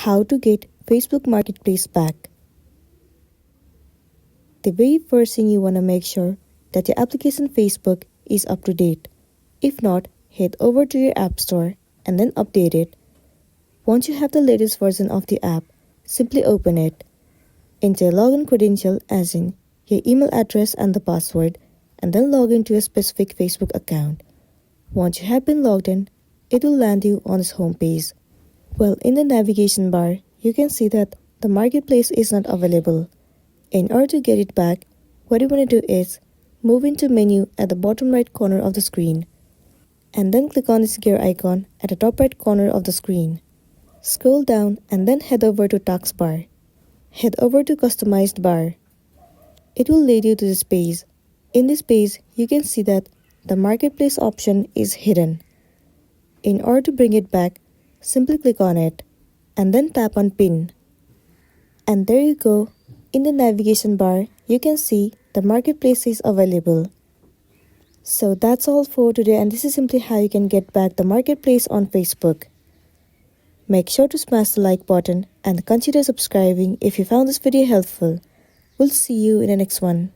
How to get Facebook Marketplace back. The very first thing you want to make sure that your application Facebook is up to date. If not, head over to your App Store and then update it. Once you have the latest version of the app, simply open it. Enter a login credential as in your email address and the password, and then log into a specific Facebook account. Once you have been logged in, it will land you on its home page. Well, in the navigation bar, you can see that the marketplace is not available. In order to get it back, what you want to do is move into menu at the bottom right corner of the screen, and then click on this gear icon at the top right corner of the screen. Scroll down and then head over to taskbar. Head over to customized bar. It will lead you to this page. In this page, you can see that the marketplace option is hidden. In order to bring it back, simply click on it and then tap on pin. And there you go. In the navigation bar, you can see the marketplace is available. So that's all for today, and this is simply how you can get back the marketplace on Facebook. Make sure to smash the like button and consider subscribing if you found this video helpful. We'll see you in the next one.